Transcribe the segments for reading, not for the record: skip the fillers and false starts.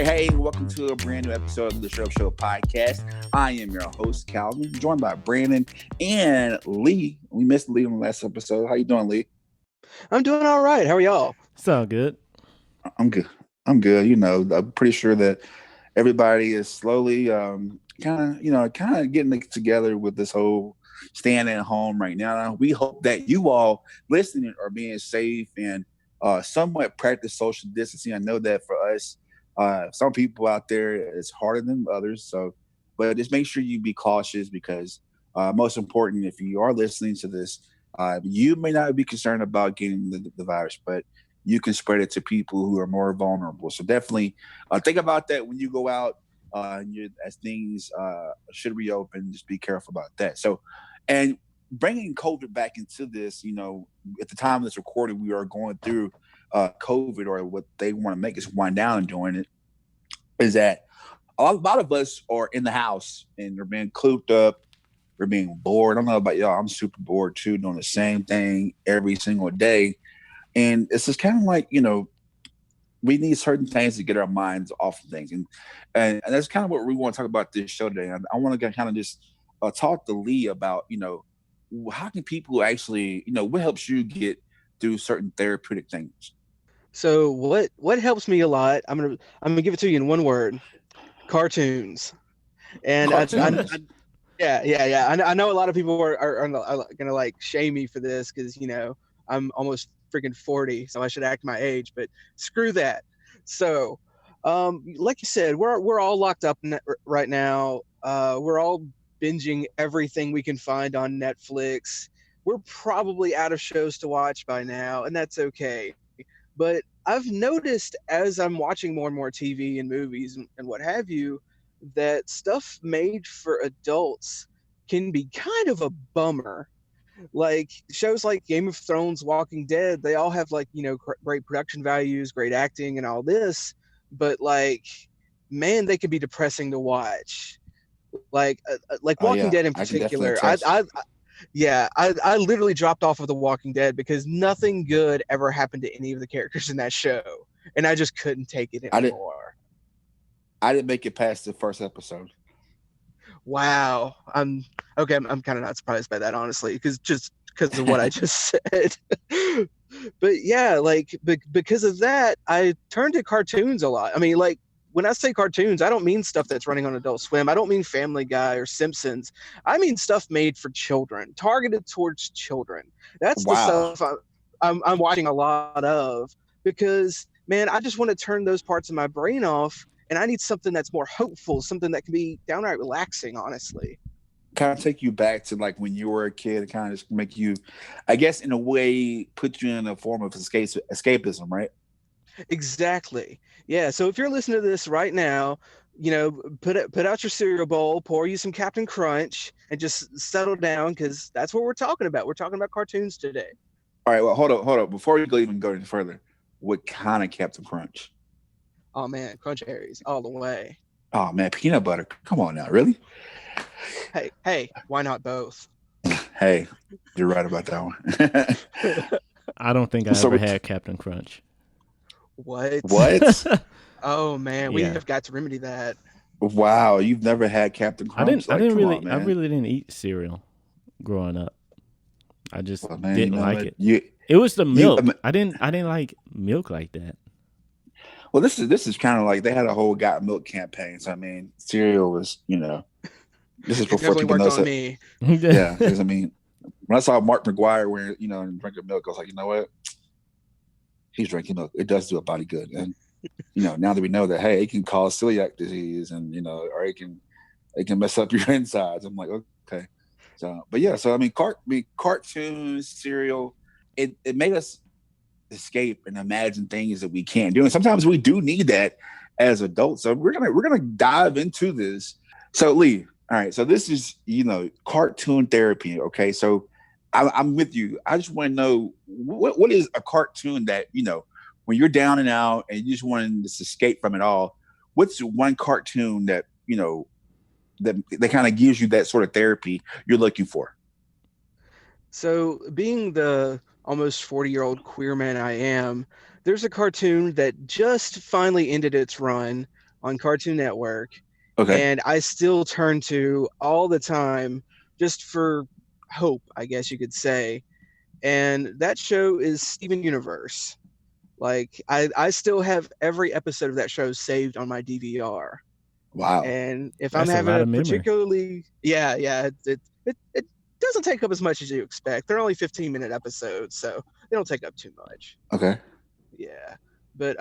Hey, welcome to a brand new episode of the Show podcast. I am your host, Calvin, joined by Brandon and Lee. We missed Lee on the last episode. How you doing, Lee? I'm doing all right. How are y'all? Sound good. I'm good. I'm good. I'm pretty sure that everybody is slowly kind of getting it together with this whole staying at home right now. We hope that you all listening are being safe and somewhat practice social distancing. I know that for us, some people out there it's harder than others. But just make sure you be cautious because most important, if you are listening to this, you may not be concerned about getting the virus, but you can spread it to people who are more vulnerable. So definitely think about that when you go out. As things should reopen, just be careful about that. So, and bringing COVID back into this, at the time of this recording, we are going through COVID, or what they want to make us wind down and doing it, is that a lot of us are in the house and they're being cooped up. We're being bored. I don't know about y'all. I'm super bored too, doing the same thing every single day. And it's just kind of like, we need certain things to get our minds off of things. And that's kind of what we want to talk about this show today. I want to kind of just talk to Lee about, how can people actually, what helps you get through certain therapeutic things? So what helps me a lot? I'm gonna give it to you in one word: cartoons. And Cartoons. I know a lot of people are gonna like shame me for this because I'm almost freaking 40, so I should act my age. But screw that. So, like you said, we're all locked up right now. We're all binging everything we can find on Netflix. We're probably out of shows to watch by now, and that's okay. But I've noticed as I'm watching more and more TV and movies and what have you, that stuff made for adults can be kind of a bummer. Like shows like Game of Thrones, Walking Dead, they all have like, great production values, great acting and all this, but like, man, they could be depressing to watch. Like Oh Walking yeah, Dead in I can definitely particular. attest. I literally dropped off of The Walking Dead because nothing good ever happened to any of the characters in that show, and I just couldn't take it I didn't anymore. I didn't make it past the first episode. Wow, I'm kind of not surprised by that, honestly, just because of what I just said. But yeah, like because of that, I turned to cartoons a lot. I mean, like when I say cartoons, I don't mean stuff that's running on Adult Swim. I don't mean Family Guy or Simpsons. I mean stuff made for children, targeted towards children. That's the Wow. stuff I'm watching a lot of because, man, I just want to turn those parts of my brain off, and I need something that's more hopeful, something that can be downright relaxing, honestly. Kind of take you back to like when you were a kid, and kind of just make you, I guess, in a way, put you in a form of escapism, right? Exactly. Yeah. So if you're listening to this right now, put out your cereal bowl, pour you some Captain Crunch, and just settle down because that's what we're talking about. We're talking about cartoons today. All right. Well, hold up. Before you even go any further, what kind of Captain Crunch? Oh man, Crunch Berries all the way. Oh man, peanut butter. Come on now, really? Hey, why not both? Hey, you're right about that one. I don't think I So ever we, had Captain Crunch. What? what? Oh man, we Yeah. have got to remedy that. Wow, you've never had Captain I didn't Crunch? I Like, didn't come on, really I man. really didn't eat cereal growing up. I just Well, man, you didn't know like what? it. You It was the you. milk. I didn't like milk like that. Well, this is kind of like they had a whole got milk campaign. So I mean, cereal was, this is It before definitely people worked know. on So me. yeah, because I mean, when I saw Mark McGuire wearing, and drinking milk, I was like, you know what? He's drinking milk. It does do a body good, and now that we know that, hey, it can cause celiac disease, and or it can mess up your insides. I'm like, okay. So, but yeah, so I mean, cartoons, cereal, it made us escape and imagine things that we can't do, and sometimes we do need that as adults. So we're gonna dive into this. So Lee, all right. So this is cartoon therapy. Okay, so I'm with you. I just want to know what is a cartoon that when you're down and out and you just want to just escape from it all. What's one cartoon that that kind of gives you that sort of therapy you're looking for? So, being the almost 40-year-old queer man I am, there's a cartoon that just finally ended its run. on Cartoon Network, Okay. and I still turn to all the time just for hope, I guess you could say. And that show is Steven Universe. Like I still have every episode of that show saved on my DVR. Wow. And if I'm That's a having lot a of memory. particularly, yeah, it doesn't take up as much as you expect. They're only 15-minute episodes, so they don't take up too much. Okay. Yeah. But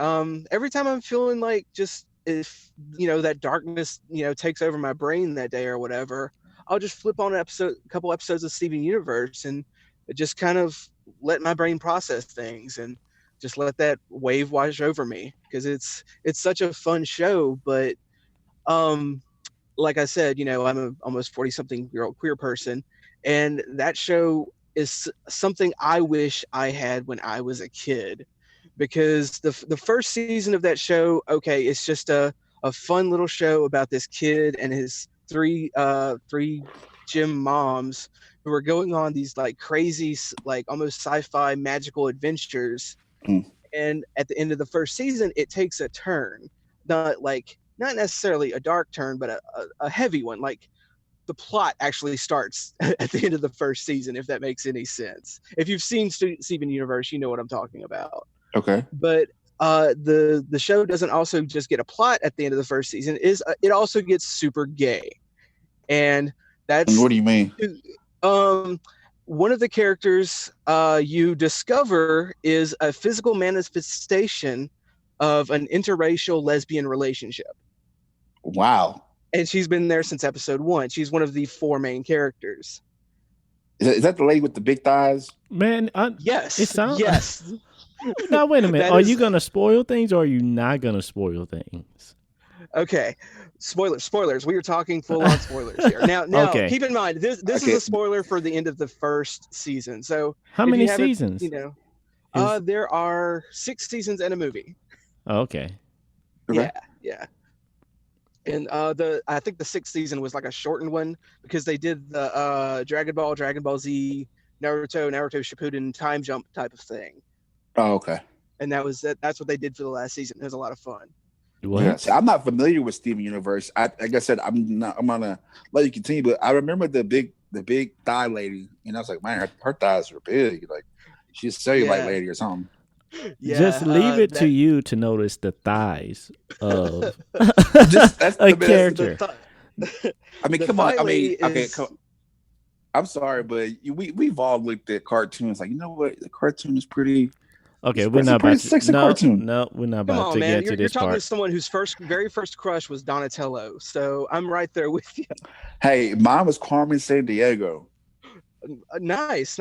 every time I'm feeling like just if that darkness, takes over my brain that day or whatever, I'll just flip on a couple episodes of Steven Universe and just kind of let my brain process things and just let that wave wash over me because it's such a fun show, but um like I said, I'm a almost 40 something year old queer person, and that show is something I wish I had when I was a kid, because the first season of that show, okay, it's just a fun little show about this kid and his three gym moms who are going on these like crazy like almost sci-fi magical adventures, Mm. and at the end of the first season it takes a turn, not necessarily a dark turn, but a heavy one. Like the plot actually starts at the end of the first season, if that makes any sense. If you've seen Steven Universe, you know what I'm talking about. Okay. But the show doesn't also just get a plot at the end of the first season. It also gets super gay, and And that's what do you mean? um one of the characters you discover is a physical manifestation of an interracial lesbian relationship, Wow. and she's been there since episode 1. She's one of the 4 main characters. Is that the lady with the big thighs? Man, it Yes, sounds. yes. Now wait a minute. That Are is you gonna spoil things or are you not gonna spoil things? okay. Spoilers. We are talking full on spoilers here. Now, Okay. keep in mind this is Okay. a spoiler for the end of the first season. So How if many you haven't, seasons? Is there are 6 seasons and a movie. okay. Okay. Yeah. And I think the 6th season was like a shortened one because they did the Dragon Ball Z, Naruto Shippuden time jump type of thing, Oh, okay. and that's what they did for the last season. It was a lot of fun. Yeah. What? So I'm not familiar with Steven Universe. Like I said, I'm gonna let you continue, but I remember the big thigh lady, and I was like, man, her thighs are big. Like she's a cellulite Yeah. lady or something. Yeah, Just leave it to that you to notice the thighs of That's a the character. I mean, the come on. thigh I mean, lady okay. is- I'm sorry, but we've all looked at cartoons. Like, you know what? The cartoon is pretty. Okay, It's we're a not pretty about to. sexy No, cartoon. no, we're not Come about on, to man! get to You're this talking to part. someone whose very first crush was Donatello, so I'm right there with you. Hey, mine was Carmen San Diego, Nice.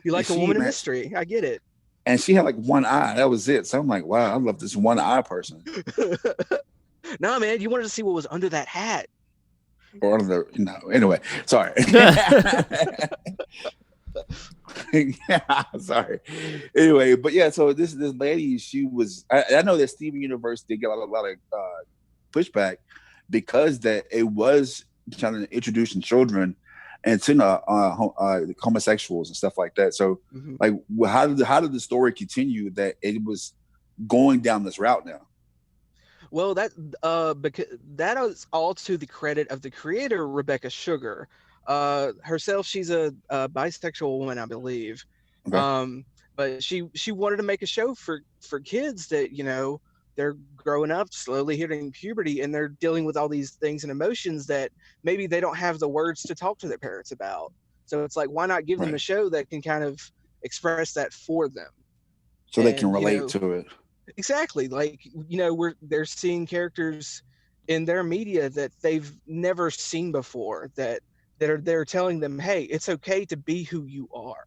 You like a she, woman in man, mystery? I get it. and she had like one eye. That was it. So I'm like, wow, I love this one eye person. No, man, you wanted to see what was under that hat. Or anyway, sorry. Yeah, sorry. Anyway, but yeah, so this lady, she was. I know that Steven Universe did get a lot of pushback because that it was trying to introduce children and to homosexuals and stuff like that. So, Mhm. like, how did the story continue that it was going down this route now? Well, because that is all to the credit of the creator, Rebecca Sugar. Herself, she's a bisexual woman, I believe. Okay. But she wanted to make a show for kids that they're growing up, slowly hitting puberty, and they're dealing with all these things and emotions that maybe they don't have the words to talk to their parents about. So it's like, why not give them a Right. show that can kind of express that for them? So they can And, relate to it. Exactly. Like, they're seeing characters in their media that they've never seen before they're telling them, hey, it's okay to be who you are.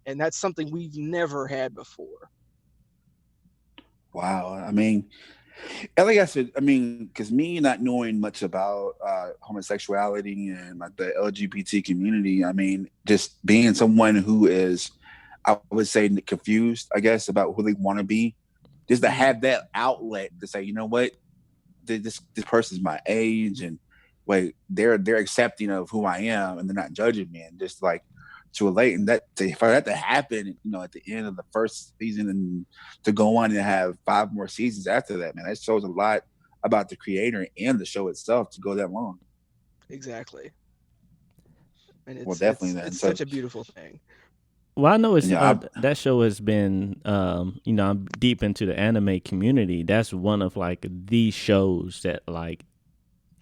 And that's something we've never had before. Wow. I mean, and like I said, I mean, because me not knowing much about homosexuality and like the LGBT community, I mean, just being someone who is, I would say, confused, I guess, about who they want to be, just to have that outlet to say, you know what, this person's my age, and wait, they're accepting of who I am, and they're not judging me, and just like to relate, and for that to happen, at the end of the first season, and to go on and have 5 more seasons after that, man, that shows a lot about the creator and the show itself to go that long. Exactly. And Well, it's definitely it's then. it's So such a beautiful thing. Well, I know it's yeah, that show has been I'm deep into the anime community. That's one of like the shows that like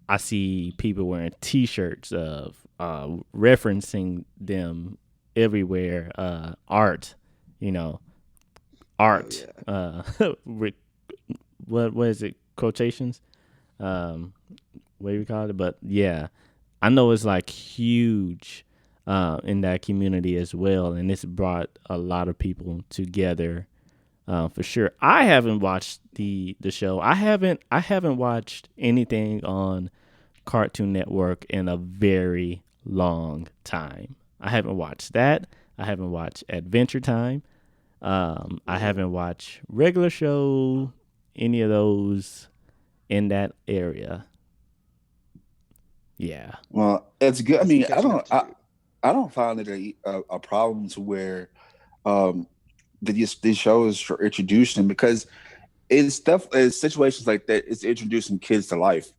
I see people wearing T-shirts of referencing them everywhere. Art, you know, Oh art. yeah. With, what is it? Quotations. Um, what do you call it? But yeah, I know it's like huge in that community as well, and it's brought a lot of people together for sure. I haven't watched the show. I haven't watched anything on Cartoon Network in a very long time. I haven't watched that. I haven't watched Adventure Time. I Ooh. haven't watched regular show, any of those in that area. Yeah. well, it's good. I That's mean, catching up to. I don't find it a problem to where um these shows are introducing, because it's stuff, it's situations like that. It's introducing kids to life,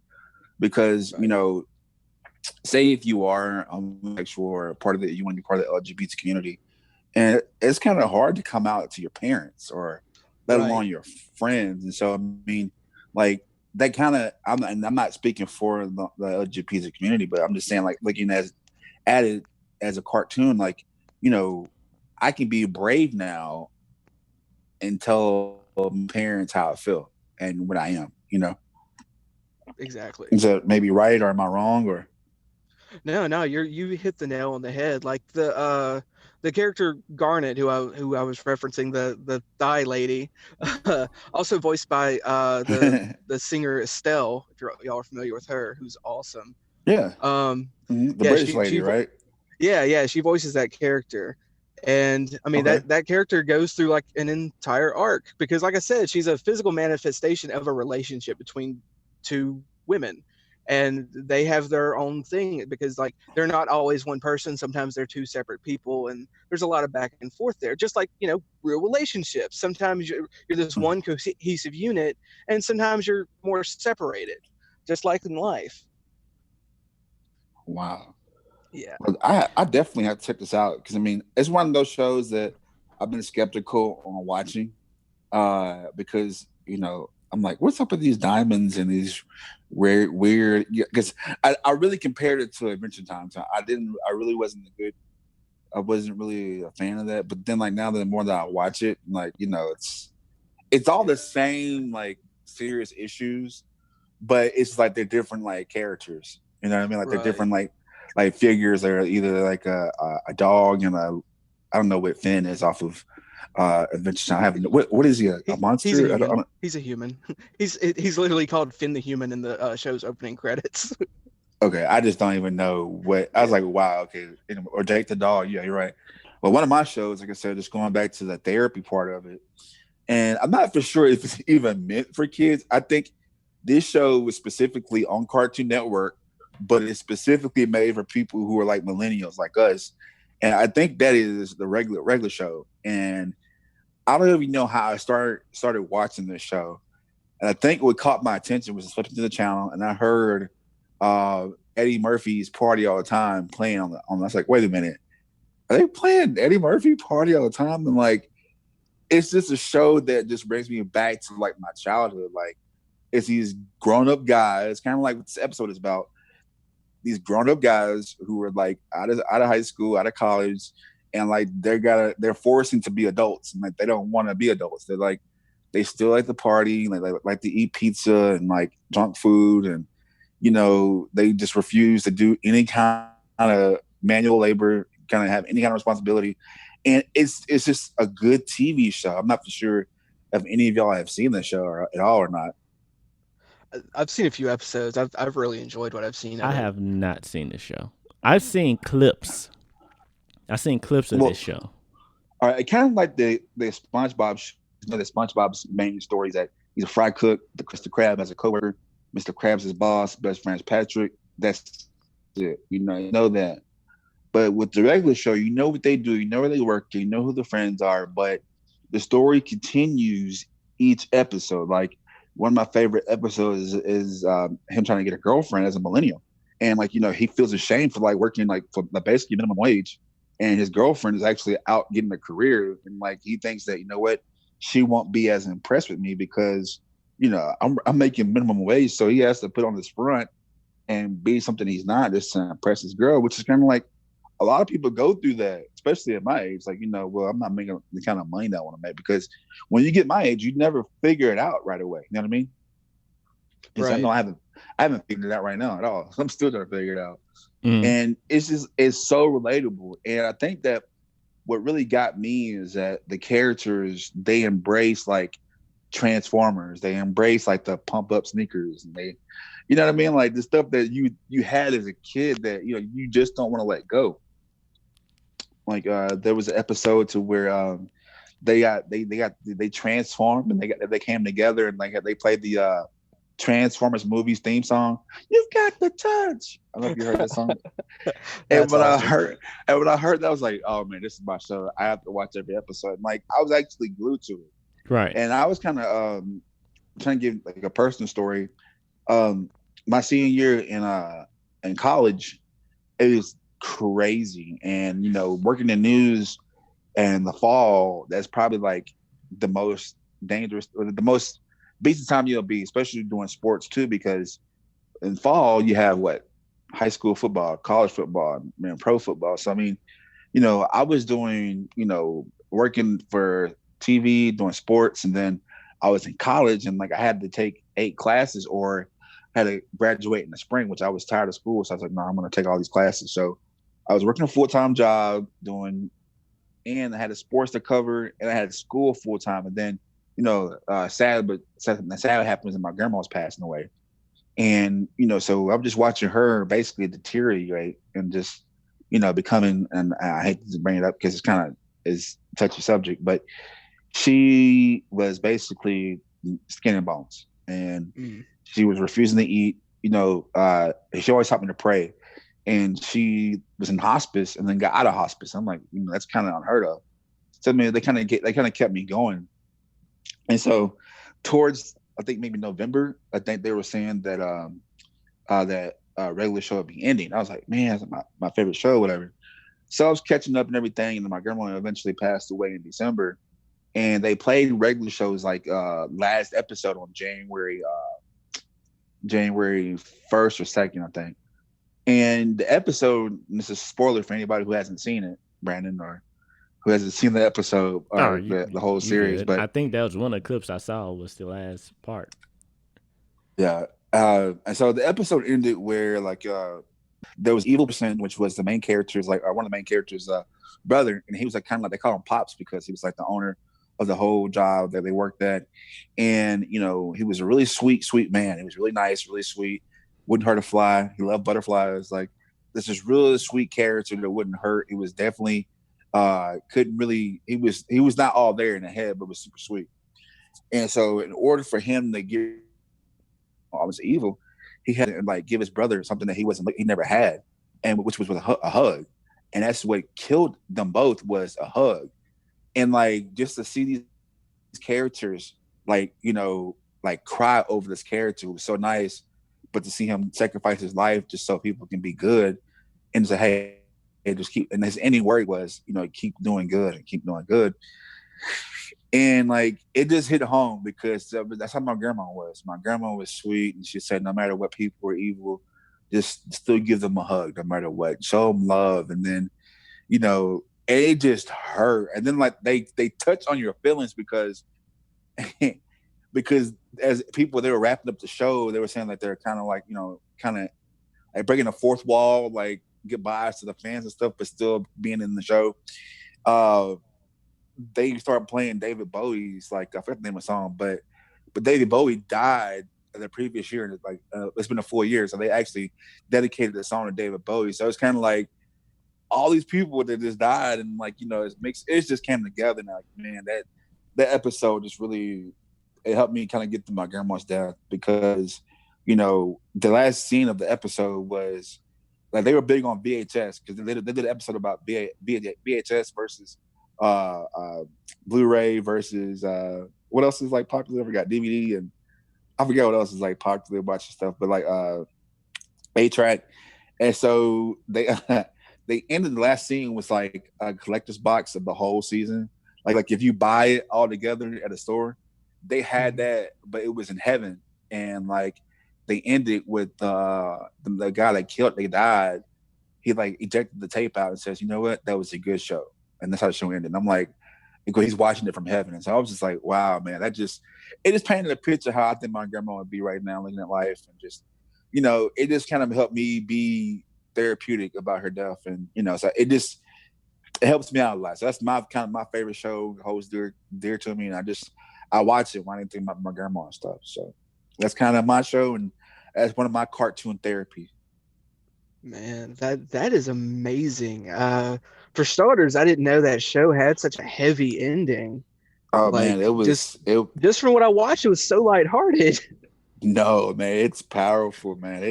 because Right. say if you are homosexual or part of the, you want to be part of the LGBT community, and it's kind of hard to come out to your parents or let Right. alone your friends. And so I mean, like that kind of, and I'm not speaking for the LGBT community, but I'm just saying, like, looking at it as a cartoon, like, you know, I can be brave now and tell my parents how I feel and what I am. Exactly. Is that maybe right, or am I wrong, or No, no, you hit the nail on the head. Like the character Garnet, who I was referencing, the Thai lady, also voiced by the singer Estelle, if y'all are familiar with her, who's awesome. yeah. Um, The yeah, British lady, right? yeah, she voices that character. And I mean Okay. that character goes through like an entire arc because like I said, she's a physical manifestation of a relationship between two women. And they have their own thing because like they're not always one person, sometimes they're two separate people and there's a lot of back and forth there. Just like, real relationships. Sometimes you're this one cohesive unit and sometimes you're more separated. Just like in life. Wow. Yeah. Well, I definitely have to check this out, because I mean, it's one of those shows that I've been skeptical on watching, because I'm like, what's up with these diamonds and these weird? Because I really compared it to Adventure Time. So I really wasn't a good. I wasn't really a fan of that. But then, like, now the more that I watch it, like, it's all the Yeah. same, like, serious issues, but it's like they're different, like, characters. You know what I mean? Like, they're Right. different, like figures. They're either like a dog and a, I don't know what Finn is off of Adventure Time. I haven't. What is he? A He's a monster? I human. don't, He's a human. He's literally called Finn the Human in the show's opening credits. okay, I just don't even know what. I was Yeah. like, wow, okay. Or Jake the dog. Yeah, you're right. But one of my shows, like I said, just going back to the therapy part of it, and I'm not for sure if it's even meant for kids. I think this show was specifically on Cartoon Network, but it's specifically made for people who are like millennials, like us. And I think that is the regular show. And I don't even know how I started watching this show. And I think what caught my attention was flipping to the channel, and I heard uh, Eddie Murphy's Party All the Time playing on. I was like, wait a minute, are they playing Eddie Murphy Party All the Time? And like, it's just a show that just brings me back to like my childhood. Like, it's these grown up guys, kind of like what this episode is about. These grown up guys who are like out of high school, out of college, and like they're forcing to be adults, and like they don't want to be adults. They're like, they still like to party, like to eat pizza and like junk food, and they just refuse to do any kind of manual labor, kind of have any kind of responsibility. And it's just a good TV show. I'm not for sure if any of y'all have seen the show at all or not. I've seen a few episodes. I've really enjoyed what I've seen of I it. have not seen the show. I've seen clips. I've seen clips of this Well, show. all right, kind of like the SpongeBob, the SpongeBob's main story is that he's a fry cook. The Krusty Krab has a coworker. Mr. Krabs' his boss. Best friend's Patrick. That's it. You know that. But with the regular show, you know what they do. You know where they work. You know who the friends are. But the story continues each episode. Like, one of my favorite episodes is him trying to get a girlfriend as a millennial, and like he feels ashamed for like working like for basically minimum wage, and his girlfriend is actually out getting a career, and like he thinks that what, she won't be as impressed with me because I'm making minimum wage, so he has to put on this front and be something he's not just to impress his girl, which is kind of like a lot of people go through that, especially at my age. Like, well, I'm not making the kind of money that I want to make because when you get my age, you never figure it out right away. You know what I mean? Because I Right. know I haven't figured it out right now at all. I'm still trying to figure it out. Mm. And it's so relatable. And I think that what really got me is that the characters, they embrace like Transformers. They embrace like the pump up sneakers, and they, you know what I mean? Like the stuff that you had as a kid that you just don't want to let go. Like there was an episode to where they transformed and they came together and like they played the Transformers movies theme song. You've got the touch. I don't know if you heard that song. And That's when I awesome. heard and when I heard that, I was like, oh man, this is my show. I have to watch every episode. And like I was actually glued to it. Right. And I was kind of trying to give like a personal story. Um, my senior year in college, it was crazy. And working in news and the fall, that's probably like the most dangerous or the most decent time you'll be, especially doing sports too, because in fall you have what, high school football, college football, man, pro football. So I mean, I was doing, working for TV, doing sports, and then I was in college and like I had to take 8 classes or had to graduate in the spring, which I was tired of school. So I was like, no, I'm going to take all these classes. So I was working a full-time job doing, and I had a sports to cover and I had school full-time. And then, sad happens and my grandma was passing away. And, so I'm just watching her basically deteriorate and just, becoming, and I hate to bring it up because it's kind of is touchy subject, but she was basically skin and bones and Mm. she was refusing to eat. She always taught me to pray, and she was in hospice and then got out of hospice. I'm like, that's kind of unheard of. So I mean, they kind of kept me going. And so towards, I think maybe November, I think they were saying that that regular show would be ending. I was like, man, that's my favorite show, whatever. So I was catching up and everything, and my grandma eventually passed away in December. And they played regular shows like last episode on January 1st or 2nd, I think. And the episode, and this is a spoiler for anybody who hasn't seen it, Brandon, or who hasn't seen the episode Oh, or the whole you series, good. I but think that was one of the clips I saw was the last part. yeah. And so the episode ended where like there was evil person, which was the main character's like, or one of the main characters' brother, and he was like kind of like, they call him Pops because he was like the owner of the whole job that they worked at, and he was a really sweet man. He was really nice, really sweet, wouldn't hurt a fly. He loved butterflies. Like this is really sweet character that wouldn't hurt. He was definitely couldn't really. He was not all there in the head, but was super sweet. And so in order for him to get I was evil, he had to like give his brother something that he never had, and which was with a hug, and that's what killed them both was a hug, and like just to see these characters like like cry over this character was so nice, but to see him sacrifice his life just so people can be good, and say hey, just keep, and his ending word was keep doing good and keep doing good. And like it just hit home because that's how my grandma was. My grandma was sweet, and she said, no matter what, people are evil, just still give them a hug, no matter what. Show them love, and then it just hurt. And then like they touch on your feelings because because as people they were wrapping up the show, they were saying like they're kind of like kind of like breaking the fourth wall, like goodbyes to the fans and stuff, but still being in the show. Uh, they started playing David Bowie's like I forget the name of the song, but David Bowie died the previous year, and like it's been a full year, so they actually dedicated the song to David Bowie. So it's kind of like all these people that just died, and like it just came together. And like man, that episode just really it helped me kind of get to my grandma's death because the last scene of the episode was like they were big on VHS because they did an episode about VHS versus uh, uh, Blu-ray versus what else is like popular? We got DVD and I forget what else is like popular watching stuff, but like A-Track. And so they they ended the last scene with like a collector's box of the whole season. Like if you buy it all together at a store, they had that, but it was in heaven. And like they ended with the guy that killed, they died. He like ejected the tape out and says, "You know what? That was a good show." And that's how the show ended. And I'm like, because he's watching it from heaven. And so I was just like, wow, man, it just painted a picture of how I think my grandma would be right now looking at life, and just, it just kind of helped me be therapeutic about her death. And, so it helps me out a lot. So that's my kind of my favorite show, holds dear to me. And I watch it when I didn't think about my grandma and stuff. So that's kind of my show. And that's one of my cartoon therapy. Man, that is amazing. For starters, I didn't know that show had such a heavy ending. Oh Like, man, it was just from what I watched, it was so lighthearted. No, man, it's powerful, man.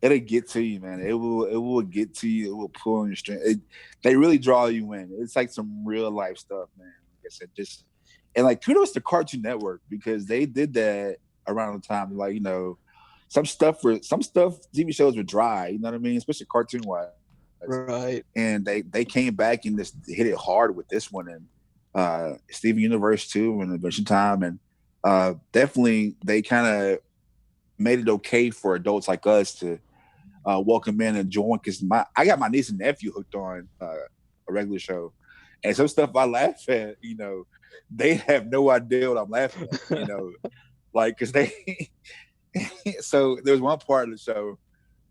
It'll get to you, man. It will get to you. It will pull on your string. They really draw you in. It's like some real life stuff, man. Like I said, and like kudos to Cartoon Network, because they did that around the time, like, some stuff TV shows were dry, you know what I mean, especially cartoon wise. Right. And they came back and just hit it hard with this one, and Steven Universe too, and Adventure Time, and definitely they kind of made it okay for adults like us to welcome in and join, because I got my niece and nephew hooked on a regular show, and some stuff I laugh at, they have no idea what I'm laughing at, like, because they so there's one part of the show,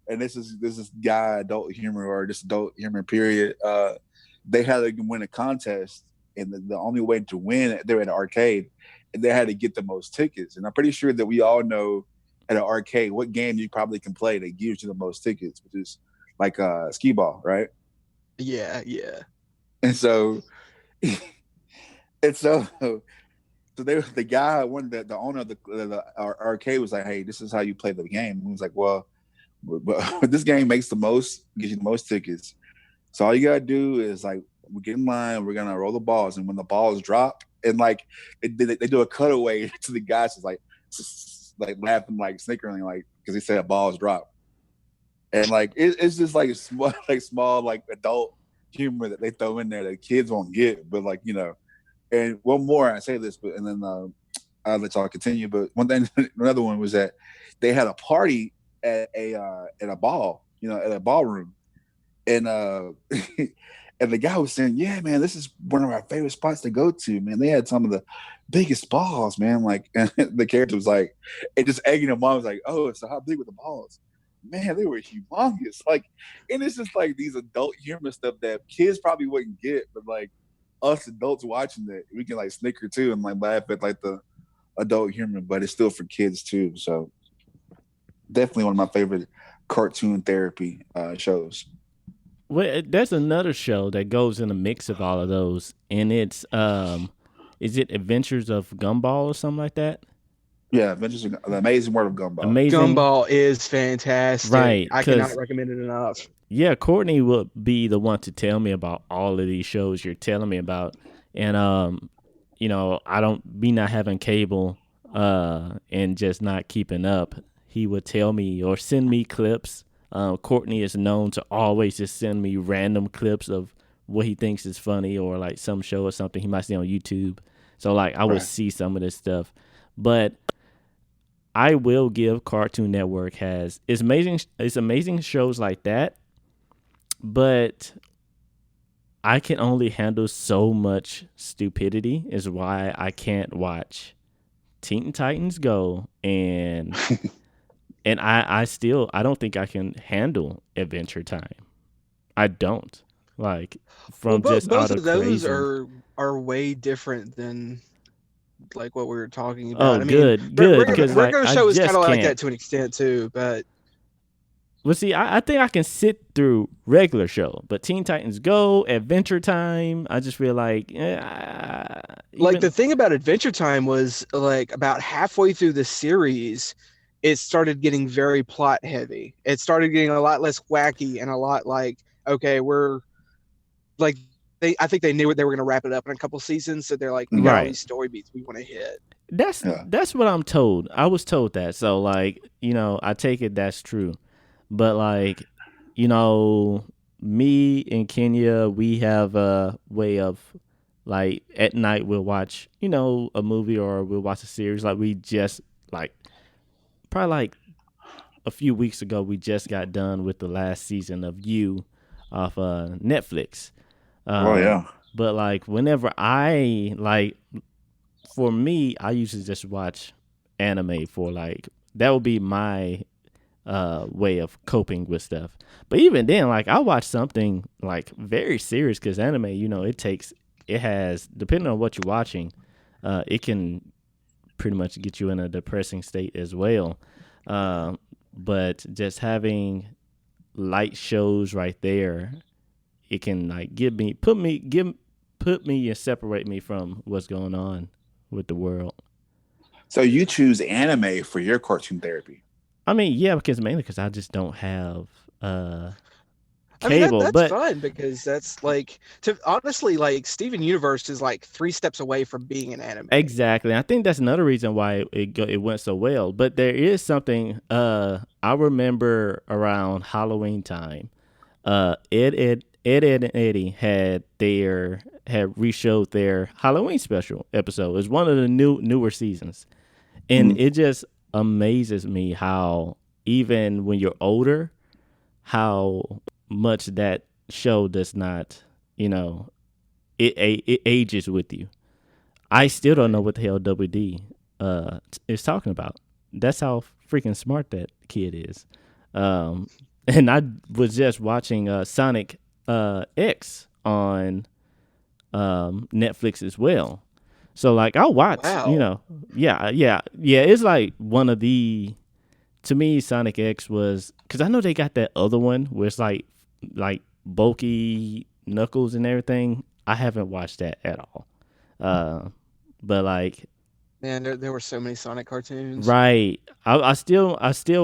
and this is guy adult humor, or just adult humor period. They had to win a contest, and the only way to win, they're at an arcade, and they had to get the most tickets. And I'm pretty sure that we all know at an arcade what game you probably can play that gives you the most tickets, which is like skee ball, right? Yeah. And so so the guy, the owner of the arcade was like, "Hey, this is how you play the game." And he was like, "Well, but this game gives you the most tickets. So all you gotta do is, like, we get in line, we're gonna roll the balls, and when the balls drop, and like they do a cutaway to the guys just like laughing, like snickering, like, because they said balls drop, and like it's just like small like adult humor that they throw in there that kids won't get, but like, And one more, I say this, but and then I'll let y'all continue. But another one was that they had a party at a ball, at a ballroom, and and the guy was saying, "Yeah, man, this is one of our favorite spots to go to, man. They had some of the biggest balls, man." Like, and the character was like, it just egging him on, was like, "Oh, so how big were the balls?" Man, they were humongous. Like, and it's just like these adult humor stuff that kids probably wouldn't get, but like us adults watching that, we can like snicker too and like laugh at like the adult humor, but it's still for kids too. So definitely one of my favorite cartoon therapy shows. Well, there's another show that goes in a mix of all of those, and it's is it Adventures of Gumball or something like that? Yeah, Adventures of The Amazing World of Gumball. Amazing. Gumball is fantastic. Right, I cannot recommend it enough. Yeah, Courtney will be the one to tell me about all of these shows you're telling me about. And I don't be not having cable and just not keeping up. He would tell me or send me clips. Courtney is known to always just send me random clips of what he thinks is funny, or like some show or something he might see on YouTube. So like I would see some of this stuff. But I will give Cartoon Network it's amazing shows like that. But I can only handle so much stupidity, is why I can't watch Teen Titans Go, and I don't think I can handle Adventure Time. I don't, like, from just both out of of those crazy. are way different than like what we were talking about. Oh, good, because like regular I show is kind just of like can't. that to an extent too, but Well, see, I think I can sit through regular show, but Teen Titans Go, Adventure Time, I just feel like, like the thing about Adventure Time was like about halfway through the series, it started getting very plot heavy. It started getting a lot less wacky and a lot like, okay, we're like I think they knew they were going to wrap it up in a couple seasons, so they're like, we got all these story beats we want to hit. That's what I'm told. I was told that. So like, I take it that's true. But like, you know, me and Kenya, we have a way of like at night we'll watch, a movie or we'll watch a series. Like we just like probably like a few weeks ago we just got done with the last season of You off Netflix. Oh Um yeah. but like whenever I like for me, I usually just watch anime for like that would be my way of coping with stuff. But even then, like I watch something like very serious because anime, it has depending on what you're watching, it can pretty much get you in a depressing state as well. Um, but just having light shows right there, it can like put me and separate me from what's going on with the world. So you choose anime for your cartoon therapy. I mean, yeah, because mainly because I just don't have I mean cable. that's But fun because that's like to honestly like Steven Universe is like 3 steps away from being an anime. exactly, I think that's another reason why it went so well. But there is something I remember around Halloween time. Ed and Eddie had reshowed their Halloween special episode. It was one of the newer seasons, and Mm. it just amazes me how even when you're older, how much that show does not, it ages with you. I still don't know what the hell WD is talking about. That's how freaking smart that kid is. Um, and I was just watching Sonic X on Netflix as well. So like I'll watch, Wow. yeah. It's like one of the to me Sonic X was because I know they got that other one where it's like bulky Knuckles and everything. I haven't watched that at all. Uh, but like Man, there were so many Sonic cartoons. right, I still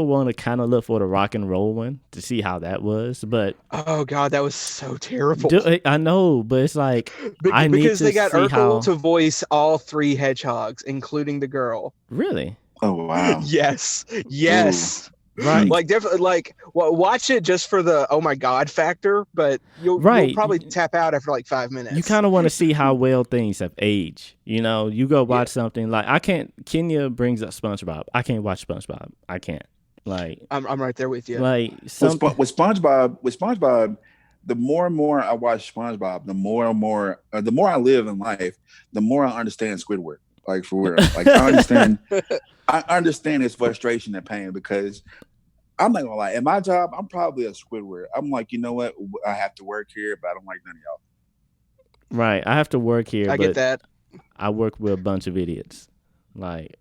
want to kind of look for the rock and roll one to see how that was. But Oh god, that was so terrible. I know, but it's like I need Because to they got see Urkel how to voice all 3 hedgehogs, including the girl. really Oh wow. Yes, Ooh. yes. right. Like definitely, like watch it just for the oh my god factor, but you'll Right. probably tap out after like 5 minutes. You kind of want to see how well things have aged. You go Yeah, watch something like I can't. Kenya brings up SpongeBob. I can't watch SpongeBob. I can't. Like, I'm right there with you. like With something. SpongeBob, the more and more I watch SpongeBob, the more I live in life, the more I understand Squidward. Like for real. Like I understand his frustration and pain because I'm not gonna lie. In my job, I'm probably a Squidward. I'm like, you know what? I have to work here, but I don't like none of y'all. Right. I have to work here, I get but that. I work with a bunch of idiots. Like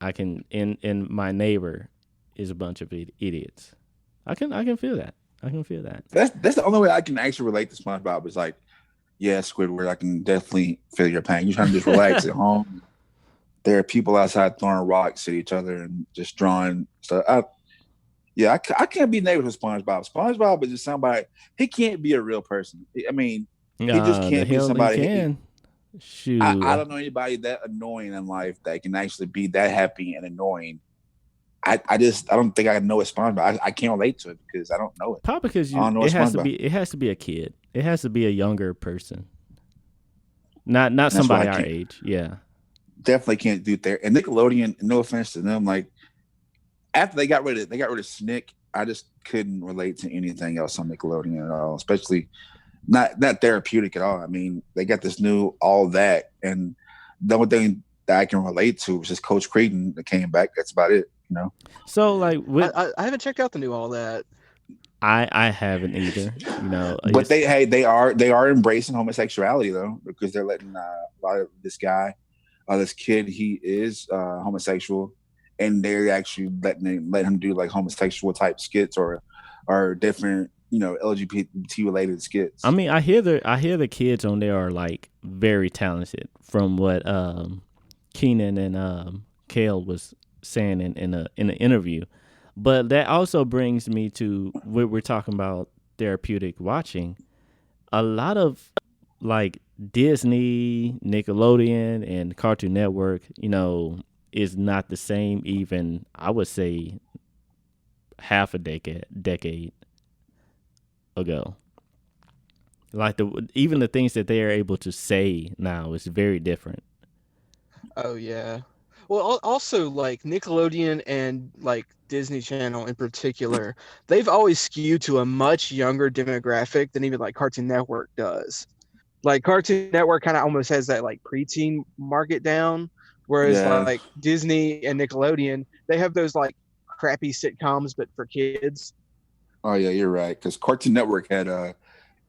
I can. In my neighbor is a bunch of idiots. I can feel that. I can feel that. That's the only way I can actually relate to SpongeBob. Is like, yeah, Squidward, I can definitely feel your pain. You're trying to just relax at home. There are people outside throwing rocks at each other and just drawing stuff. I can't be neighbors with SpongeBob. SpongeBob is just somebody. He can't be a real person. I mean, he just The can't be hell he somebody. can. I Shoot. don't know anybody that annoying in life that can actually be that happy and annoying. I don't think I know a SpongeBob. I can't relate to it because I don't know it. Probably because I don't know a SpongeBob. it has to be a kid. It has to be a younger person. Not And that's why I somebody our can't age. Yeah. definitely can't do there. And Nickelodeon, no offense to them, like after they got rid of Snick, I just couldn't relate to anything else on Nickelodeon at all, especially not therapeutic at all. I mean, they got this new all that, and the only thing that I can relate to was just Coach Creighton that came back. That's about it, you know. So like with I haven't checked out the new all that. I haven't either. But It's they are embracing homosexuality though, because they're letting a lot of this kid, he is homosexual, and they're actually let him do like homosexual type skits or different LGBT related skits. I mean I hear the kids on there are like very talented from what Keenan and Kale was saying in an interview. But that also brings me to what we're talking about therapeutic watching. A lot of like Disney, Nickelodeon, and Cartoon Network, is not the same. Even I would say half a decade ago. Like even the things that they are able to say now is very different. Oh yeah. Well, also like Nickelodeon and like Disney Channel in particular, they've always skewed to a much younger demographic than even like Cartoon Network does. Like Cartoon Network kind of almost has that like preteen market down, whereas Yeah. like Disney and Nickelodeon, they have those like crappy sitcoms but for kids. Oh yeah, you're right. Because Cartoon Network had Ed,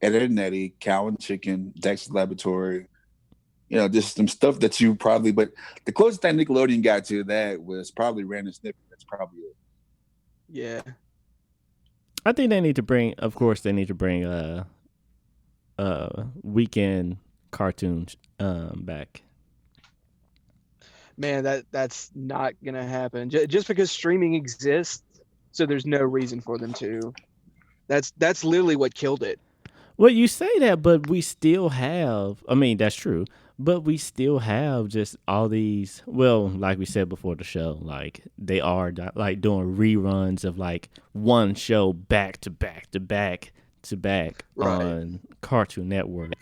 Edd and Eddy, Cow and Chicken, Dexter's Laboratory. Just some stuff that you probably. But the closest thing Nickelodeon got to that was probably Random Snippet. That's probably it. Yeah. I think they need to bring. Of course, they need to bring weekend cartoons back. Man, that's not gonna happen. Just because streaming exists, so there's no reason for them to. That's literally what killed it. Well, you say that, but we still have. I mean, that's true, but we still have just all these. Well, like we said before the show, like they are like doing reruns of like one show back to back to back to back Right. on Cartoon Network.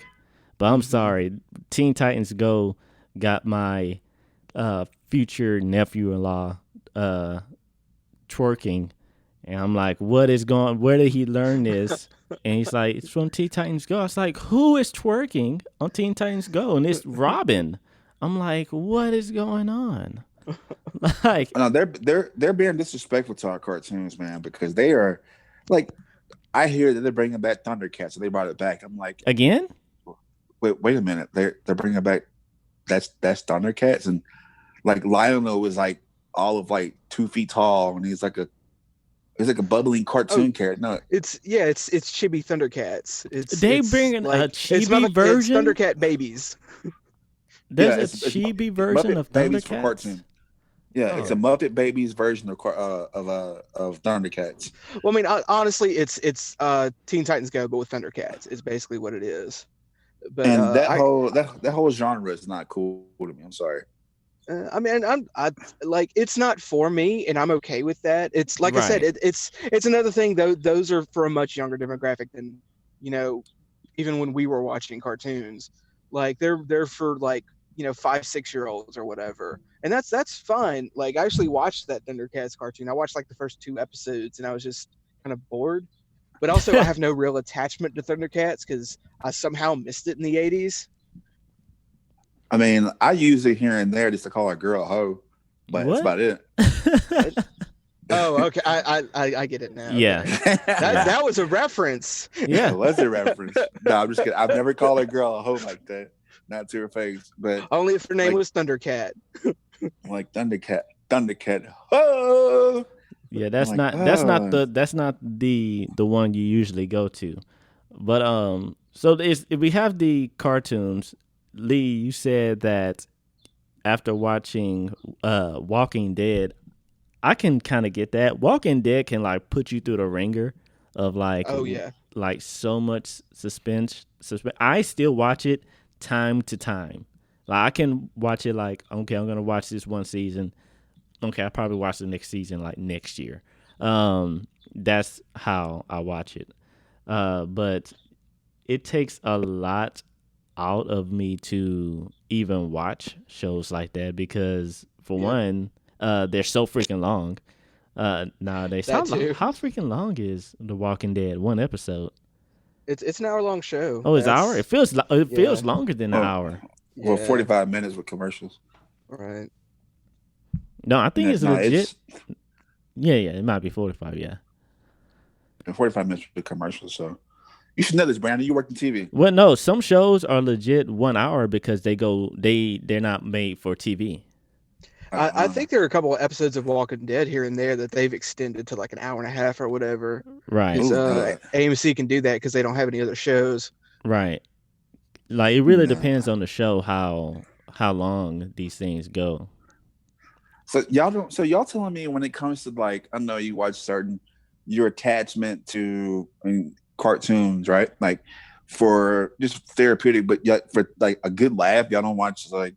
But I'm sorry, Teen Titans Go got my future nephew-in-law twerking, and I'm like, what is going? Where did he learn this? And he's like, it's from Teen Titans Go. I was like, who is twerking on Teen Titans Go? And it's Robin. I'm like, what is going on? Like, No, they're being disrespectful to our cartoons, man, because they are like. I hear that they're bringing back Thundercats, so they brought it back. I'm like, again? wait a minute, they're bringing back that's Thundercats, and like Lionel was like all of like 2 feet tall, and he's like a bubbling cartoon character. No, it's Chibi Thundercats. They bringing a chibi version. It's Thundercat babies. There's a chibi version of Thundercats. Cartoon. Yeah, it's a Muppet Babies version of Thundercats. Well, I mean, honestly, it's Teen Titans Go, but with Thundercats. It's basically what it is. But and that whole genre is not cool to me. I'm sorry. I mean, I like it's not for me, and I'm okay with that. It's like I said, it's another thing though. Those are for a much younger demographic than even when we were watching cartoons. Like they're for like 5-6-year-olds or whatever, and that's fine. Like I actually watched that Thundercats cartoon. I watched like the first 2 episodes, and I was just kind of bored. But also, I have no real attachment to Thundercats because I somehow missed it in the '80s. I mean, I use it here and there just to call a girl a hoe, but that's about it. Oh, okay. I get it now. Yeah. Okay. That was a reference. Yeah. It was a reference. No, I'm just kidding. I've never called a girl a hoe like that. Not to her face, but only if her name was Thundercat. Like Thundercat. Oh. Yeah, that's not the one you usually go to. But so if we have the cartoons, Lee, you said that after watching Walking Dead, I can kind of get that. Walking Dead can like put you through the ringer of like, oh yeah, like so much suspense. I still watch it time to time. Like I can watch it like, okay, I'm gonna watch this one season. Okay, I'll probably watch the next season like next year. That's how I watch it. But it takes a lot out of me to even watch shows like that because for one, they're so freaking long nowadays. How freaking long is The Walking Dead? One episode? It's an hour-long show. Oh, it's an hour? It feels longer than an hour. Well, 45 minutes with commercials. Right. No, I think it's legit. Yeah, it might be 45. Yeah. And 45 minutes with commercials. So you should know this, Brandon. You work in TV. Well, no, some shows are legit 1 hour because they're not made for TV. I think there are a couple of episodes of Walking Dead here and there that they've extended to like an hour and a half or whatever. Right. AMC can do that because they don't have any other shows. Right. Like it really depends on the show how long these things go. So y'all telling me when it comes to like, I know you watch your attachment to cartoons, right? Like for just therapeutic, but yet for like a good laugh, y'all don't watch like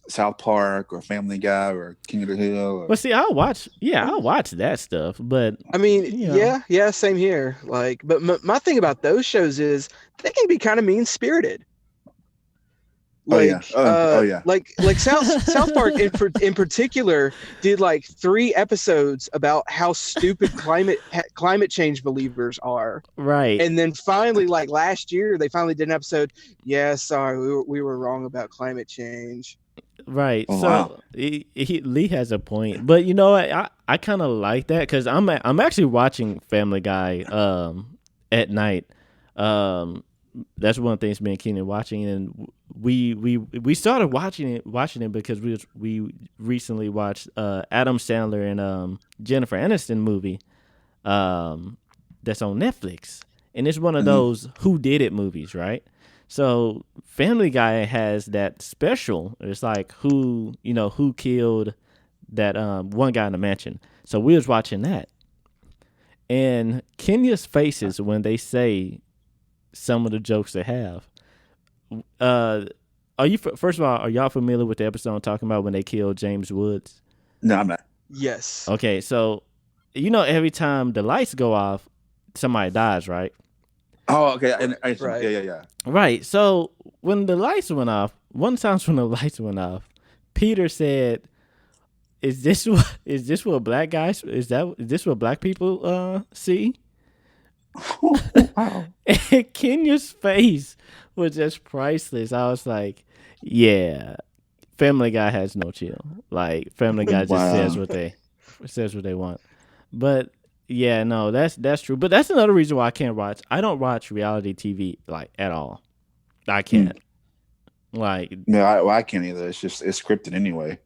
South Park or Family Guy or King of the Hill. Or... Well, see, I'll watch that stuff, but I mean, you know. yeah, same here. Like, but my thing about those shows is they can be kind of mean spirited. Oh yeah, Like, oh yeah. like South Park in particular did like 3 episodes about how stupid climate change believers are. Right. And then finally, like last year, they finally did an episode. Yeah, sorry, we were wrong about climate change. Right. Oh, So wow. Lee has a point, but you know what? I kind of like that because I'm actually watching Family Guy at night. That's one of the things me and Keenan watching, and we started watching it because we recently watched Adam Sandler and Jennifer Aniston movie that's on Netflix, and it's one of those who did it movies, right? So Family Guy has that special. It's like who killed that one guy in the mansion. So we was watching that, and Kenya's faces when they say some of the jokes they have. Are you first of all, are y'all familiar with the episode I'm talking about when they killed James Woods? No, I'm not. Yes. Okay, so every time the lights go off, somebody dies, right? Oh, okay. Right. Yeah. Right. So when the lights went off, one time when the lights went off, Peter said, "Is this what black guys? Is this what black people see?" Wow. And Kenya's face was just priceless. I was like, "Yeah, Family Guy has no chill. Like Family Guy just says what they want." But yeah, no, that's true. But that's another reason why I don't watch reality TV like at all. I can't. Like No, I can't either. It's scripted anyway.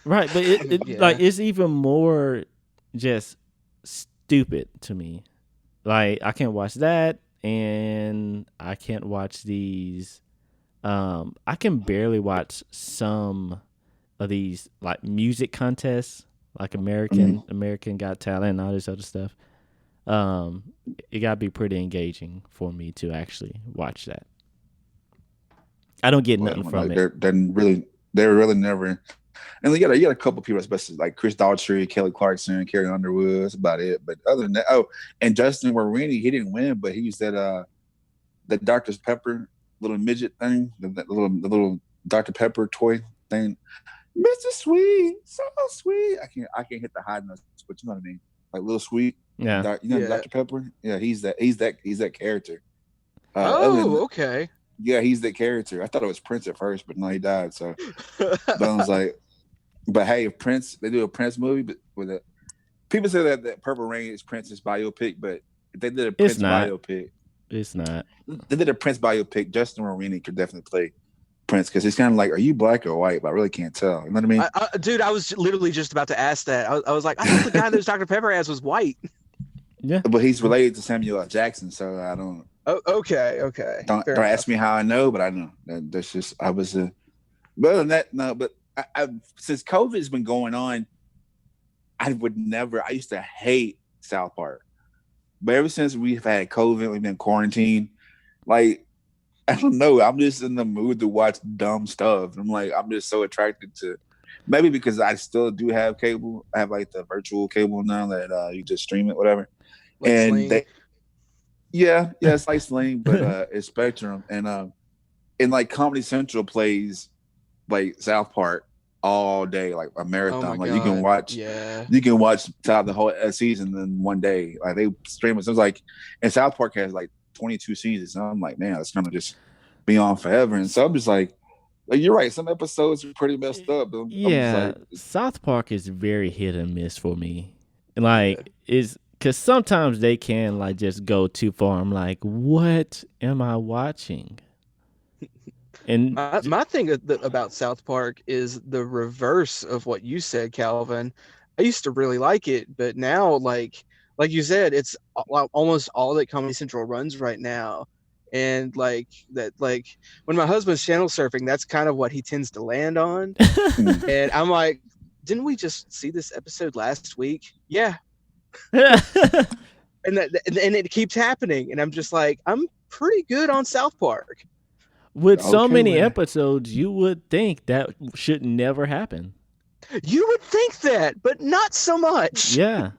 right, but Yeah. like it's even more just stupid to me. Like I can't watch that, and I can't watch these. I can barely watch some of these like music contests, like American Got Talent and all this other stuff. It gotta be pretty engaging for me to actually watch that. I don't get nothing from it. They're really never. And you got a couple people, especially like Chris Daughtry, Kelly Clarkson, Carrie Underwood. That's about it. But other than that, and Justin Guarini, he didn't win, but he used that Dr. Pepper little midget thing, the little Dr. Pepper toy thing. Mr. Sweet, so sweet. I can't hit the high notes, but you know what I mean. Like Little Sweet. Yeah. Dr. Pepper. Yeah, he's that character. Okay. Yeah, he's the character. I thought it was Prince at first, but no, he died. So, but I was like, but hey, if Prince, they do a Prince movie, but with it, people say that Purple Rain is Prince's biopic, but if they did a Prince biopic, it's not. They did a Prince biopic. Justin Guarini could definitely play Prince because he's kind of like, are you black or white? But I really can't tell. You know what I mean? Dude, I was literally just about to ask that. I was like, I thought the guy that was Dr. Pepper as was white. Yeah, but he's related to Samuel L. Jackson, so I don't. Oh, okay. Don't ask me how I know, but I know. That's just I was a. But other than that, no. But I since COVID's been going on, I would never. I used to hate South Park, but ever since we've had COVID, we've been quarantined. Like I don't know. I'm just in the mood to watch dumb stuff. I'm like I'm just so attracted to. Maybe because I still do have cable. I have like the virtual cable now that you just stream it, whatever. Like and Sling. yeah, it's like Sling, but it's Spectrum, and like Comedy Central plays like South Park all day, like a marathon. Like you can watch the whole season in one day. Like they stream it. So it's like, and South Park has like 22 seasons. And I'm like, man, it's gonna just be on forever. And so I'm just like you're right. Some episodes are pretty messed up. Yeah, South Park is very hit and miss for me. Like is. Because sometimes they can like just go too far. I'm like, what am I watching? And my thing about South Park is the reverse of what you said, Calvin. I used to really like it, but now, like you said, it's almost all that Comedy Central runs right now. And like when my husband's channel surfing, that's kind of what he tends to land on. And I'm like, didn't we just see this episode last week? Yeah. and it keeps happening, and I'm just like, I'm pretty good on South Park. With so Okay, many man. episodes, you would think that should never happen. You would think that, but not so much. Yeah.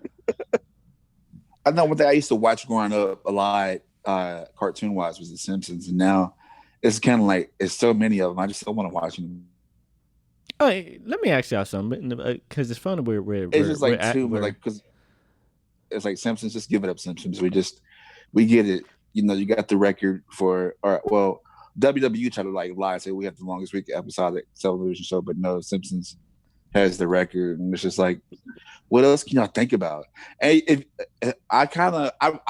I know one thing I used to watch growing up a lot, cartoon wise, was The Simpsons, and now it's kind of like it's so many of them. I just don't want to watch them. Oh, hey, let me ask y'all something because it's funny. It's just like too, but like because it's like Simpsons. Just give it up, Simpsons. We get it. You know, you got the record for, or well, WWE tried to like lie, say we have the longest week episodic television show, but no, Simpsons has the record, and it's just like, what else can y'all think about? And if I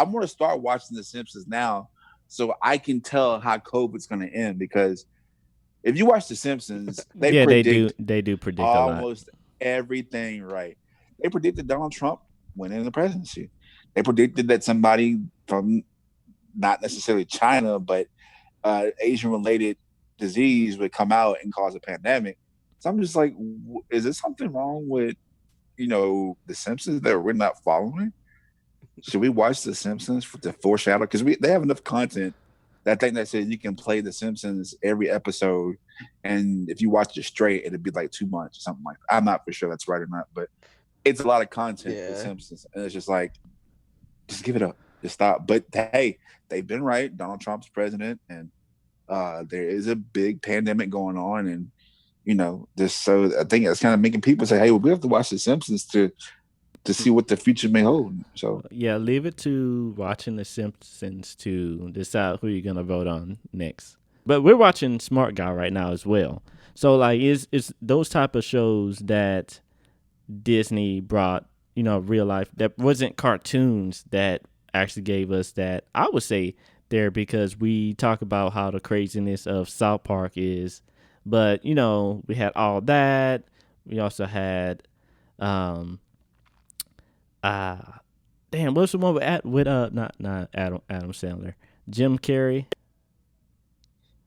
want to start watching The Simpsons now, so I can tell how COVID's going to end. Because if you watch The Simpsons, they they do predict almost everything right. They predicted Donald Trump winning the presidency. They predicted that somebody from not necessarily China, but Asian related disease would come out and cause a pandemic. So I'm just like, is there something wrong with, The Simpsons that we're not following? Should we watch The Simpsons to foreshadow? Because they have enough content. That thing that says you can play The Simpsons every episode, and if you watch it straight, it'd be like 2 months or something like that. I'm not for sure that's right or not, but it's a lot of content for The Simpsons, and it's just like, just give it up, just stop. But hey, they've been right. Donald Trump's president, and there is a big pandemic going on, and so I think it's kind of making people say, "Hey, well, we have to watch The Simpsons to see what the future may hold." So yeah, leave it to watching The Simpsons to decide who you're gonna vote on next. But we're watching Smart Guy right now as well. So like, it's those type of shows that Disney brought, real life, that wasn't cartoons, that actually gave us that, I would say, there, because we talk about how the craziness of South Park is. But, we had all that. We also had, damn, what's the one with not Adam Sandler, Jim Carrey?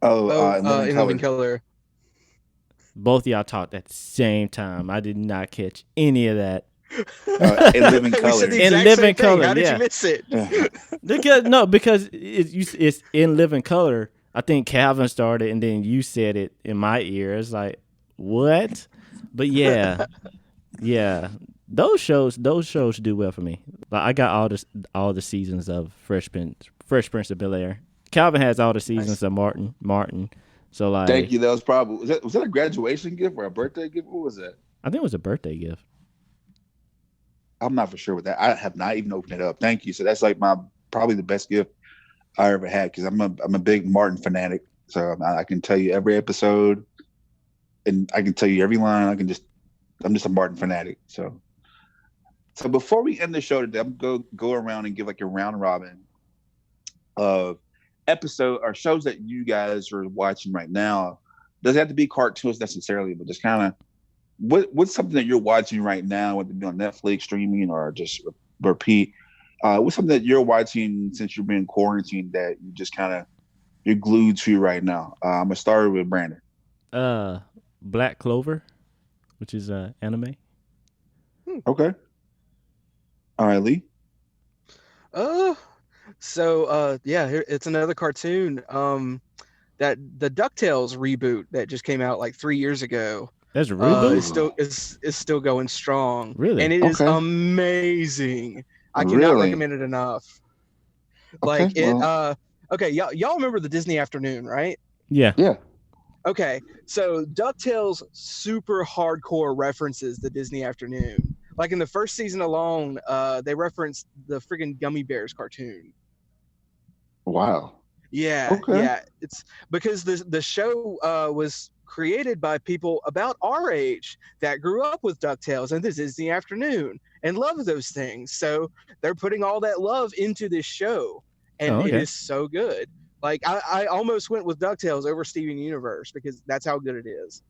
In Living Color. Both of y'all talked at the same time. I did not catch any of that. In Living Color. In Living Color. How did you miss it? because it's In Living Color. I think Calvin started, and then you said it in my ear. It's like, what? But yeah, those shows do well for me. Like, I got all the seasons of Fresh Prince of Bel-Air. Calvin has all the seasons of Martin. So like, thank you. That was probably was that a graduation gift or a birthday gift? What was that? I think it was a birthday gift. I'm not for sure with that. I have not even opened it up. Thank you. So that's like probably the best gift I ever had, because I'm a big Martin fanatic. So I can tell you every episode, and I can tell you every line. I'm just a Martin fanatic. So before we end the show today, I'm gonna go around and give like a round robin of episode or shows that you guys are watching right now. Doesn't have to be cartoons necessarily, but just kind of what's something that you're watching right now, whether it be on Netflix streaming or just repeat. What's something that you're watching since you've been quarantined that you just you're glued to right now? I'm gonna start with Brandon. Black Clover, which is anime. Okay. All right, Lee. Here it's another cartoon. That the DuckTales reboot that just came out like 3 years ago. That's a reboot. Is still going strong. Really? And it is amazing. I cannot recommend it enough. Like y'all remember the Disney Afternoon, right? Yeah. Yeah. Okay, so DuckTales super hardcore references the Disney Afternoon. Like in the first season alone, they referenced the friggin' Gummy Bears cartoon. Wow. Yeah. Okay. Yeah. It's because the show was created by people about our age that grew up with DuckTales and the Disney Afternoon and love those things. So they're putting all that love into this show, and it is so good. Like I almost went with DuckTales over Steven Universe because that's how good it is.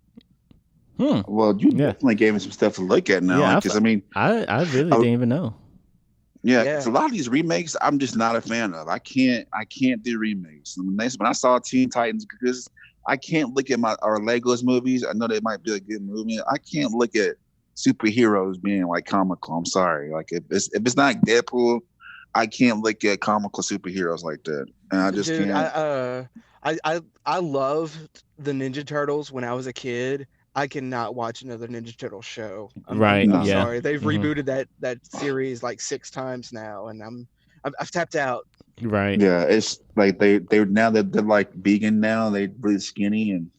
Well, you definitely gave me some stuff to look at now. Yeah, because I really didn't even know. Yeah, because a lot of these remakes, I'm just not a fan of. I can't do remakes. When I saw Teen Titans, because I can't look at our Legos movies. I know they might be a good movie. I can't look at superheroes being like comical. I'm sorry. Like if it's not Deadpool, I can't look at comical superheroes like that. and I just Dude, can't. I loved the Ninja Turtles when I was a kid. I cannot watch another Ninja Turtle show. Right. I'm No. Yeah. sorry. They've Mhm. rebooted that series like 6 times now, and I've tapped out. Right. Yeah, it's like they now that they're like vegan now. They really skinny and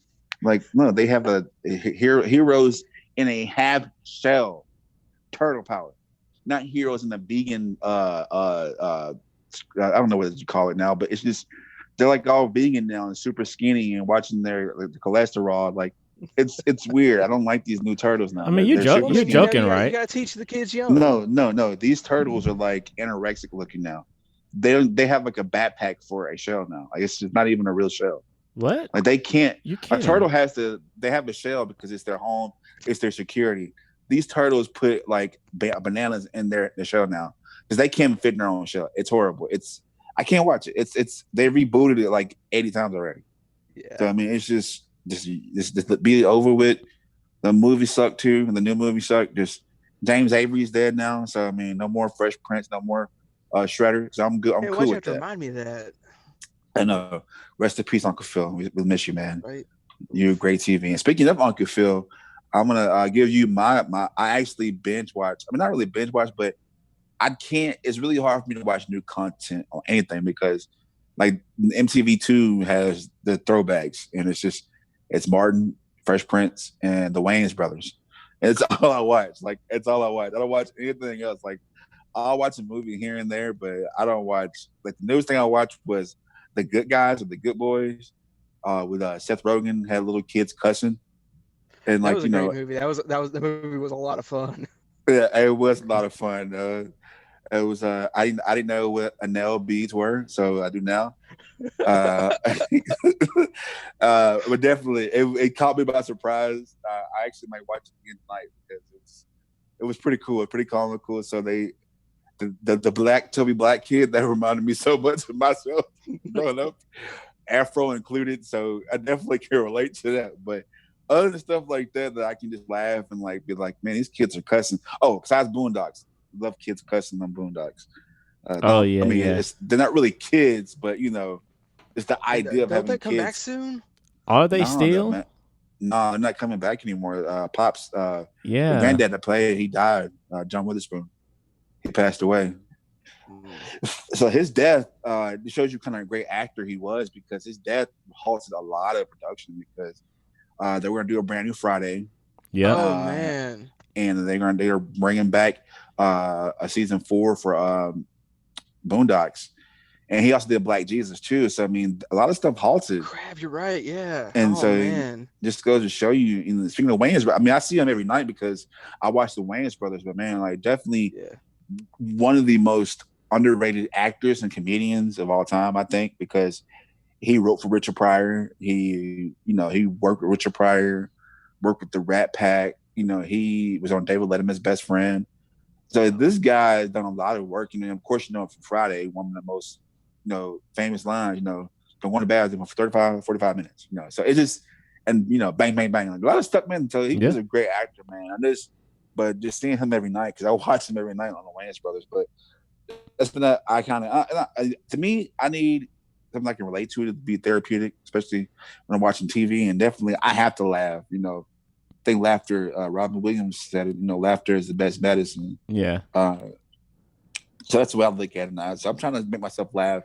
like no, they have a heroes in a half shell turtle power, not heroes in the vegan. I don't know what you call it now, but it's just they're like all vegan now and super skinny and watching their like, the cholesterol. Like it's weird. I don't like these new turtles now. I mean, They're Well, super you're man, skinny. joking, you right? gotta teach the kids young. No. These turtles are like anorexic looking now. They have like a backpack for a shell now. Like it's just not even a real shell. What? Like they can't. You A turtle kidding? has to. They have a shell because it's their home. It's their security. These turtles put like bananas in their shell now because they can't fit in their own shell. It's horrible. I can't watch it. It's they rebooted it like 80 times already. So Yeah. I mean, it's just be over with. The movie sucked too, and the new movie sucked. Just James Avery's dead now, so I mean, no more Fresh Prince, no more Shredder. So I'm good. I'm Hey, why'd cool you with have to that. remind me of that? I know. Rest in peace, Uncle Phil. We miss you, man. Right. You're great TV. And speaking of Uncle Phil, I'm gonna give you my. I actually binge watch. I mean, not really binge watch, but I can't. It's really hard for me to watch new content on anything because, like, MTV2 has the throwbacks, and it's Martin, Fresh Prince, and the Wayans brothers. And it's all I watch. Like, it's all I watch. I don't watch anything else. Like, I'll watch a movie here and there, but I don't watch. Like, the newest thing I watched was The Good Guys or The Good Boys, with Seth Rogen had little kids cussing, and That like was a great movie. The movie was a lot of fun. yeah, it was a lot of fun. It was I didn't know what anel beads were, so I do now. Uh, but definitely it caught me by surprise. I actually might watch it again tonight because it was pretty cool, pretty comical. So the black Toby Black kid that reminded me so much of myself growing up, Afro included. So I definitely can relate to that. But other than stuff like that I can just laugh and like be like, man, these kids are cussing. Oh, besides Boondocks, love kids cussing on Boondocks. Oh I yeah, mean, yeah. they're not really kids, but it's the Hey, idea of don't having they come back kids. soon? Are they No, still? man, no, they're not coming back anymore. Pops, the Yeah. granddad that played, he died. John Witherspoon, he passed away. So his death shows you kind of a great actor he was because his death halted a lot of production because they were going to do a brand new Friday. Yep. Oh Uh, man. and they're bringing back a season 4 for Boondocks, and he also did Black Jesus too. So I mean, a lot of stuff halted, Crap, you're right. Yeah. and Oh so man. just goes to show you. Speaking of Wayans, I mean, I see them every night because I watch the Wayans brothers. But man, like definitely Yeah. one of the most underrated actors and comedians of all time, I think, because he wrote for Richard Pryor. He worked with Richard Pryor, worked with the Rat Pack. He was on David Letterman's Best Friend. So this guy has done a lot of work. Of course, from Friday, one of the most, famous lines, don't want to bad for 35, 45 minutes. So it's just, and, bang, bang, bang. Like, a lot of stuff, man. So he was a great actor, man. But just seeing him every night, because I watch him every night on the Wayans Brothers. But that's been to me, I need something I can relate to be therapeutic, especially when I'm watching TV. And definitely, I have to laugh. I think laughter. Robin Williams said it. Laughter is the best medicine. Yeah. So that's the way I look at it now. So I'm trying to make myself laugh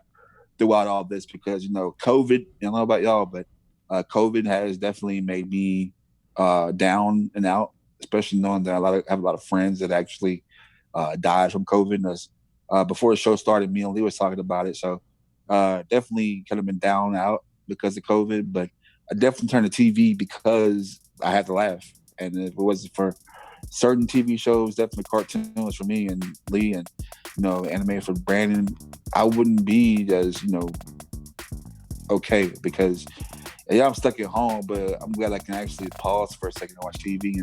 throughout all this because COVID. I don't know about y'all, but COVID has definitely made me down and out. Especially knowing that I have a lot of friends that actually died from COVID. Before the show started, me and Lee was talking about it. So definitely kind of been down and out because of COVID. But I definitely turned to TV because I had to laugh. And if it wasn't for certain TV shows, definitely cartoons for me and Lee and, anime for Brandon, I wouldn't be as, okay because I'm stuck at home, but I'm glad I can actually pause for a second and watch TV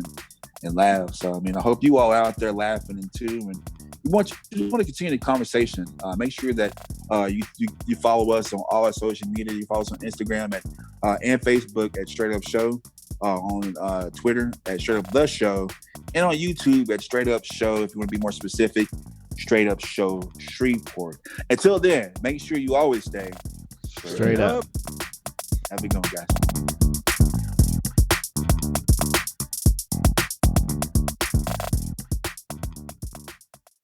and laugh. So, I mean, I hope you all out there laughing and too. And you want to continue the conversation. Make sure that you follow us on all our social media. You follow us on Instagram and Facebook at Straight Up Show, on Twitter at Straight Up The Show, and on YouTube at Straight Up Show. If you want to be more specific, Straight Up Show Shreveport. Until then, make sure you always stay Straight up. Have a good one, guys.